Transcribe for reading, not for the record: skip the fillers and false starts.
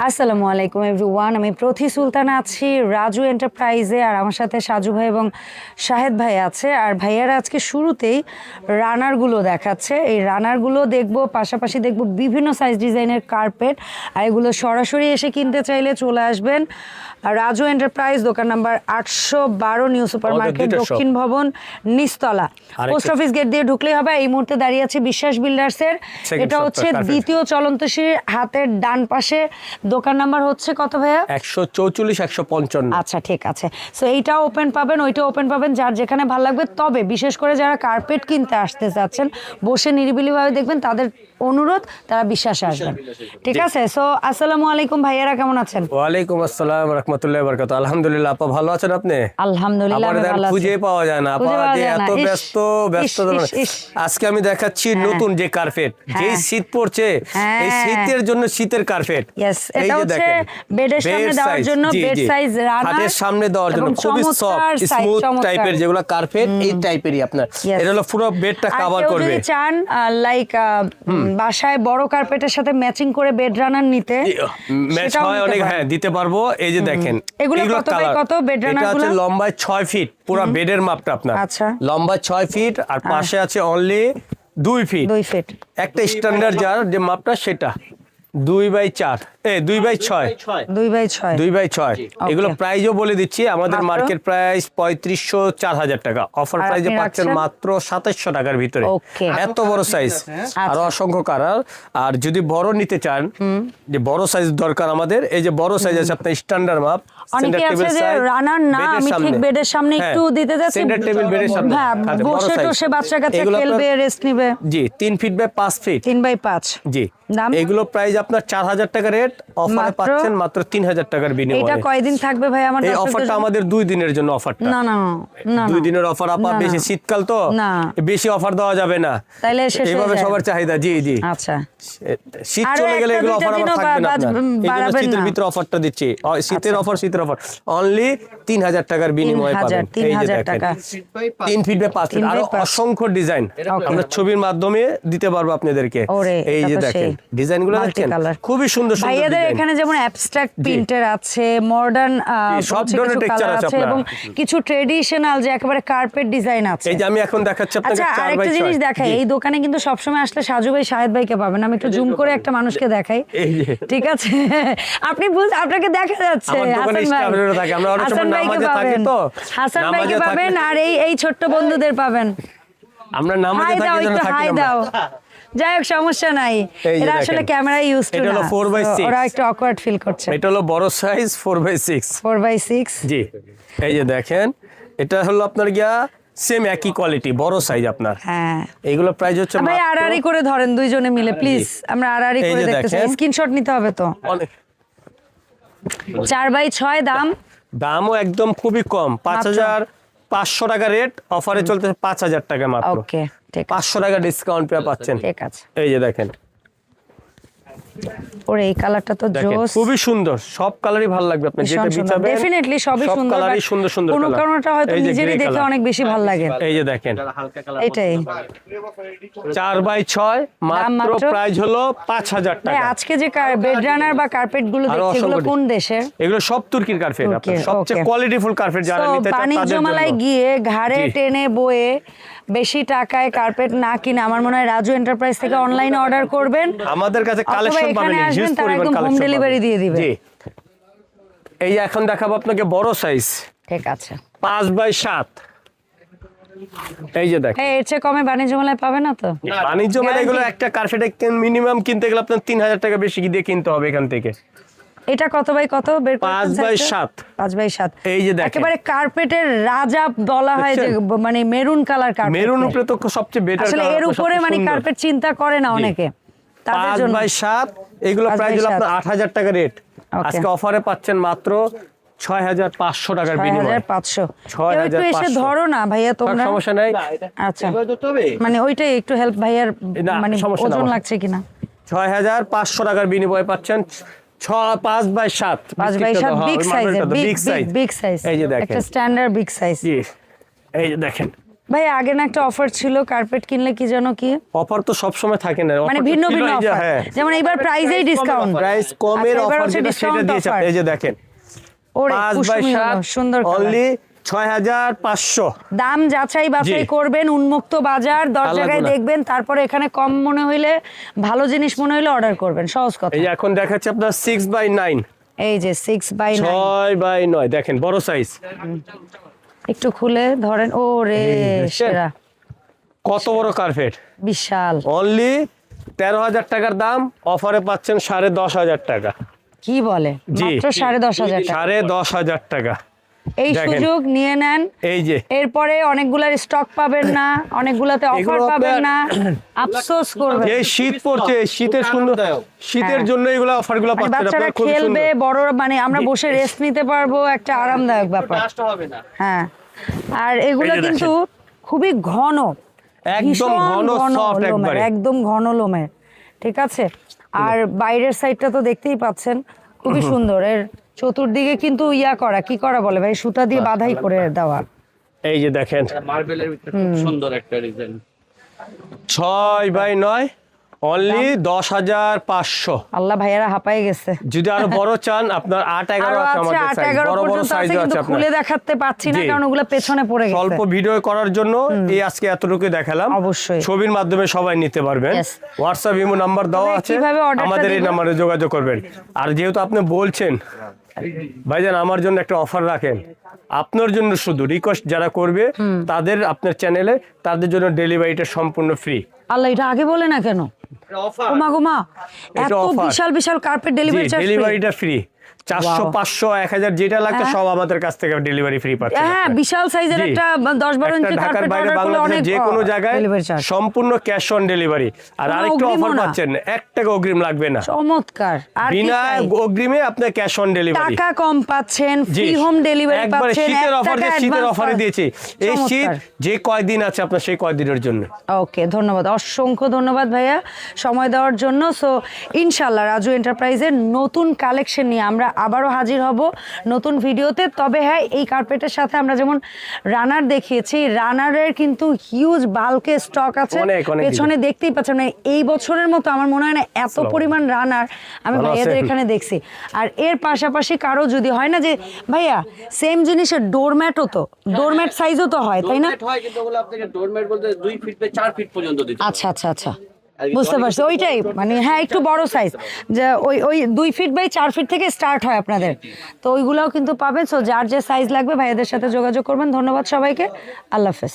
আসসালামু আলাইকুম এভরিওয়ান, আমি প্রথি সুলতানা আছি রাজু এন্টারপ্রাইজে, আর আমার সাথে সাজু ভাই এবং শাহেদ ভাই আছে। আর ভাইয়ারা আজকে শুরুতেই রানারগুলো দেখাচ্ছে, এই রানারগুলো দেখবো, পাশাপাশি দেখবো বিভিন্ন সাইজ ডিজাইনের কার্পেট। আর এগুলো সরাসরি এসে কিনতে চাইলে চলে আসবেন রাজু এন্টারপ্রাইজ, দোকান নাম্বার 812, নিউ সুপার মার্কেট, দক্ষিণ ভবন, নিচতলা, পোস্ট অফিস গেট দিয়ে ঢুকলেই হবে। এই মুহূর্তে দাঁড়িয়ে আছে বিশ্বাস বিল্ডার্সের, এটা হচ্ছে দ্বিতীয় চলন্তশীর হাতের ডান পাশে। দোকান নাম্বার হচ্ছে কত ভাইয়া? 144 155। আচ্ছা ঠিক আছে। সো এইটাও ওপেন পাবেন, ওইটাও ওপেন পাবেন, যার যেখানে ভালো লাগবে। তবে বিশেষ করে যারা কার্পেট কিনতে আসতে চাচ্ছেন, বসে নিরিবিলিভাবে দেখবেন, তাদের অনুরোধ তারা বিশ্বাসে আসবেন। ঠিক আছে। সো আসসালামু আলাইকুম ভাইয়ারা, কেমন আছেন? ওয়ালাইকুম আসসালাম রাহমাতুল্লাহি ওয়া বারাকাতুহু। আলহামদুলিল্লাহ আপা, ভালো আছেন আপনি? আলহামদুলিল্লাহ আমি ভালো আছি। খুঁজে পাওয়া যায় না আপা, এত ব্যস্ত। আজকে আমি দেখাচ্ছি নতুন যে কার্পেট, যে শীত পড়ছে, এই শীতের জন্য শীতের কার্পেট। এটা হচ্ছে বেডের সামনে দেওয়ার জন্য, বেড সাইজ রানার, খাটের সামনে দেওয়ার জন্য খুবই সফট স্মুথ টাইপের যেগুলো কার্পেট, এই টাইপেরই আপনার। এটা হলো পুরো বেডটা কভার করবে। যদি চান লাইক বাসায় বড় কার্পেটের সাথে ম্যাচিং করে বেড রানার নিতে, ম্যাচ হয় অনেক, হ্যাঁ দিতে পারবো। এই যে দেখেন এগুলো কত বেড রানার গুলো? এটা লম্বায় 6 ফিট, পুরো বেডের মাপটা আপনার। আচ্ছা, লম্বায় 6 ফিট, আর পাশে আছে অনলি 2 ফিট। একটা স্ট্যান্ডার্ড যার যে মাপটা সেটা 2/4, 2/6, 2/6। এগুলো প্রাইসও বলে দিচ্ছি, আমাদের মার্কেট প্রাইস 3500 4000 টাকা, অফার প্রাইসে পাচ্ছেন মাত্র 2700 টাকার ভিতরে। এত বড় সাইজ, আর অসংখ্য কালার। আর যদি বড় নিতে চান, যে বড় সাইজ দরকার আমাদের, এই যে বড় সাইজ আছে আপনার স্ট্যান্ডার্ড মাপ। অনেকে আছে যে রানার না, আমি ঠিক বেডের সামনে একটু দিতে যাচ্ছি, সেন্টার টেবিল বেডের সামনে, হ্যাঁ বসে টসে বাচ্চা কাচ্চা খেলবে, রেস্ট নেবে। জি 3 ফিট বাই 5 ফিট, 3/5। জি এগুলো প্রাইস আপনার 4000 টাকা রেট, অফারে পাচ্ছেন মাত্র 3000 টাকার বিনিময়ে। এটা কয়দিন থাকবে ভাই আমার? এই অফারটা আমাদের 2 দিনের জন্য অফারটা। না 2 দিনের অফার আপা, বেশি শীতকাল তো বেশি অফার দেওয়া যাবে না, তাইলে এইভাবে সবার চাহিদা। জি আচ্ছা, শীত চলে গেলে এগুলো অফার আবার থাকবে না আপনার, এইজন্য শীতের ভিতরে অফারটা দিচ্ছি। শীতের অফার অনলি 3000 টাকার বিনিময়ে পাবেন। এই যে দেখেন 3 ফিট বাই 5 ফিট, আর অসংখ্য ডিজাইন আমরা ছবির মাধ্যমে দিতে পারবো আপনাদেরকে। এই যে দেখেন ডিজাইনগুলো দেখেন, খুবই সুন্দর সুন্দর ভাইয়াদের এখানে যেমন অ্যাবস্ট্রাক্ট প্রিন্টার আছে, মডার্ন সব ধরনের টেক্সচার আছে এবং কিছু ট্রেডিশনাল যে একেবারে কার্পেট ডিজাইন আছে। এই যে আমি এখন দেখাচ্ছি আপনাকে 4x6। আরেকটা জিনিস দেখাই, এই দোকানে কিন্তু সবসময় আসলে সাজু ভাই শাহেদ ভাইকে পাবেন। আমি একটু জুম করে একটা মানুষকে দেখাই, ঠিক আছে? আপনি আপনাকে দেখা যাচ্ছে হাসান ভাইকে পাবেন, আর এই ছোট্ট বন্ধুদের পাবেন। আমরা নামাজে থাকি যেন থাকি হাই দাও, যাই হোক সমস্যা নাই, এরা আসলে ক্যামেরা ইউজ টু না, এটা হলো 4/6, ওরা একটু অকওয়ার্ড ফিল করছে। এটা হলো বড় সাইজ 4/6। জি এই যে দেখেন, এটা হলো আপনার গিয়া সেম একই কোয়ালিটি বড় সাইজ আপনার। হ্যাঁ এইগুলো প্রাইস হচ্ছে ভাই আড়াআড়ি করে ধরেন দুইজনে মিলে, প্লিজ আমরা আড়াআড়ি করে দেখতেছি, স্ক্রিনশট নিতে হবে তো। 4/6 দামও একদম খুবই কম, 5500 টাকা রেট, অফারে চলতেছে 5000 টাকা মাত্র। ওকে ঠিক, 500 টাকা ডিসকাউন্ট পেয়ে পাচ্ছেন। ঠিক আছে। এই যে দেখেন, ওরে এই কালারটা তো জোস, খুবই সুন্দর, সব কালারই ভালো লাগবে আপনি যেটা বিছাবেন। ডেফিনেটলি সবই সুন্দর, কালারই সুন্দর সুন্দর কোন কারণটা হয়তো নিজেরই দেখে অনেক বেশি ভালো লাগে। এই যে দেখেন এটাই 4/6, মাত্র প্রাইস হলো 5000 টাকা। আজকে যে বেড রানার বা কার্পেট গুলো দেখছি, এগুলো কোন দেশের? এগুলো সব তুর্কির কার্পেট, আপনার সবচেয়ে কোয়ালিটিফুল কার্পেট যারা নিতে চান তাদের জন্য। বাণিজ্যমেলায় গিয়ে ঘাড়ে টেনে বয়ে বেশি টাকায় কার্পেট না কিনে আমার মনে হয় রাজু এন্টারপ্রাইজ থেকে অনলাইনে অর্ডার করবেন, আমাদের কাছে কালেকশন পাবেন, হিউজ পরিমাণ কালেকশন, হোম ডেলিভারি দিয়ে দিবে। জি এই যে এখন দেখাবো আপনাকে বড় সাইজ, ঠিক আছে 5/7। এই যে দেখেন, এর চেয়ে কমে বাণিজ্য মেলায় পাবে না তো? বাণিজ্য মেলায় এগুলো একটা কার্পেট মিনিমাম কিনতে গেলে আপনার 3000 টাকা বেশি দিয়ে কিনতে হবে এখান থেকে। এটা কত বাই কত? 5/7। এই যে দেখেন, একেবারে কার্পেটের রাজা বলা হয়, যে মানে মেরুন কালার কার্পেট, মেরুন উপরে তো সবচেয়ে বেটার, আসলে এর উপরে মানে কার্পেট চিন্তা করে না অনেকে, তাদের জন্য 5/7। এগুলো প্রাইস হলো আপনার 8000 টাকা রেট, আজকে অফারে পাচ্ছেন মাত্র 6500 টাকার বিনিময়ে। 6500 একটু এসে ধরো না ভাইয়া তোমরা, সমস্যা নাই। আচ্ছা মানে ওইটাই একটু হেল্প ভাইয়ার, মানে ওজন লাগছে কিনা। 6500 টাকার বিনিময়ে পাচ্ছেন 5/7 বিগ সাইজ, এই যে দেখেন একটা স্ট্যান্ডার্ড বিগ সাইজ। এই যে দেখেন ভাই আগে না একটা অফার ছিল কার্পেট কিনলে কি জানো কি অফার তো সব সময় থাকে না, মানে ভিন্ন ভিন্ন অফার, যেমন এইবার প্রাইজেই ডিসকাউন্ট, প্রাইস কমের অফার যেটা সেটা দিয়েছে। এই যে দেখেন ওরে 5/7 সুন্দর অনলি 6500। দাম যাচাই বাছাই করবেন, উন্মুক্ত বাজার 10 জায়গায় দেখবেন, তারপরে এখানে কম মনে হইলে ভালো জিনিস মনে হইলে অর্ডার করবেন, সহজ কথা। এই যে এখন দেখাচ্ছে আপনার 6/9, এই যে 6/9 6/9 দেখেন বড় সাইজ, একটু খুলে ধরেন, ও রে সেরা, কত বড় কার্পেট, বিশাল। অনলি 13,000 টাকার দাম, অফারে পাচ্ছেন 10,500 টাকা। কি বলে, মাত্র 10,500 টাকা, 10,500 টাকা। এই সুযোগ নিয়ে নেন। এই যে এরপরে অনেকগুলার স্টক পাবেন না, অনেকগুলাতে অফার পাবেন না, আফসোস করবেন। এই শীত পড়ছে, শীতের সুন্দর, শীতের জন্য এগুলো অফারগুলো পাচ্ছেন বাচ্চারা আপনারা, খুব খেলবে, সুন্দর। বড় মানে আমরা বসে রেস্ট নিতে পারবো, একটা আরামদায়ক ব্যাপার। হ্যাঁ, আর এগুলো কিন্তু খুবই ঘন, একদম ঘন সফট একবারে, একদম ঘন লোমের, ঠিক আছে। আর বাইরের সাইডটা তো দেখতেই পাচ্ছেন, খুবই সুন্দর। এর চতুর্দিকে কিন্তু ইয়া করা, কি করা বলে ভাই, সুতা দিয়ে বাঁধাই করে দেওয়া। এই যে দেখেন মার্বেলের ভিতরে খুব সুন্দর একটা ডিজাইন, 6/9 অনলি 10,500। আল্লাহ, ভাইয়ারা হাঁপাই গেছে। যদি আরো বড় চান আপনার 8-11 আরো আছে আছে, আমাদের 8, সাইজ, 11 বড় বড় পর্যন্ত সাইজ আছে, আছে কিন্তু আপনার। খুলে দেখাতে পাচ্ছি না জি। কারণ ওগুলো পেছনে পড়ে গেছে। স্বল্প ভিডিও করার জন্য এই আজকে এতটুকু দেখালাম, অবশ্যই। ছবির মাধ্যমে সবাই নিতে পারবেন। Yes. হোয়াটসঅ্যাপ ইমো নাম্বার দেওয়া তবে আছে, কিভাবে order টা আমাদের এই দিবেন? নাম্বারে যোগাযোগ করবেন। আর যেহেতু আপনি বলছেন ভাইজান আমার জন্য একটা অফার রাখেন, আপনার জন্য শুধু রিকোয়েস্ট যারা করবে তাদের আপনার চ্যানেলে, তাদের জন্য ডেলিভারিটা সম্পূর্ণ ফ্রি। আল্লাহ, এটা আগে বলে না কেন? অফার ওমা গোমা, এটা এত offer। বিশাল বিশাল কার্পেট ডেলিভারি চার্জ। ডেলিভারিটা ফ্রি, 400 500 1000 যেটা লাগবে হ্যাঁ। সব আমাদের কাছ থেকে ডেলিভারি ফ্রি পাচ্ছেন। হ্যাঁ, বিশাল সাইজের জি। একটা 10-12 একটা ইঞ্চি ঢাকার কার্পেট বাইরে অর্ডার করলে বাংলাদেশের অনেক যে কোনো জায়গায় ডেলিভারি চার্জ। সম্পূর্ণ ক্যাশ অন ডেলিভারি। আর কোনো আরেকটা অগ্রিমও অফার না। পাচ্ছেন, 1 টাকা অগ্রিম লাগবে না, চমৎকার। আর কি বিনা চাই? অগ্রিমে আপনার ক্যাশ অন ডেলিভারি, টাকা কম পাচ্ছেন, জি। ফ্রি হোম ডেলিভারি একবারে পাচ্ছেন, শীতের 1 অফার টাকা দিয়ে শীতের advance অফারে দিয়েছি। এই শীত চমৎকার। যে কয়দিন আছে আপনার সেই কয়দিনের জন্য। ওকে, ধন্যবাদ, অসংখ্য ধন্যবাদ ভাইয়া সময় দেওয়ার জন্য। সো ইনশাল্লাহ রাজু এন্টারপ্রাইজের নতুন কালেকশন নিয়ে আমরা আবারও হাজির হব নতুন ভিডিওতে। তবে হ্যাঁ, এই কার্পেটের সাথে আমরা যেমন রানার দেখিয়েছি, রানারের কিন্তু হিউজ বাল্কে স্টক আছে, অনেক পেছনে দেখতেই পাচ্ছেন। মানে এই বছরের মতো আমার মনে হয় না এত পরিমাণ রানার আমি ভালো ভাইয়াদের আছেন? এখানে দেখছি। আর এর পাশাপাশি কারো যদি হয় না যে ভাইয়া সেম জিনিসের ডোরম্যাটও, তো ডোরম্যাট সাইজও তো হয়, তাই না? ডোরমেট হয়, কিন্তু ওগুলো আপনাকে ডোরমেট বলতে 2 ফিট বাই 4 ফিট পর্যন্ত দিতে হবে। আচ্ছা আচ্ছা আচ্ছা, বুঝতে পারছি, ওইটাই মানে হ্যাঁ একটু বড় সাইজ, যে ওই 2 ফিট বাই 4 ফিট থেকে স্টার্ট হয় আপনাদের, তো ওইগুলোও কিন্তু পাবেন। সো যার যে সাইজ লাগবে ভাইয়াদের সাথে যোগাযোগ করবেন। ধন্যবাদ সবাইকে, আল্লাহ হাফেজ।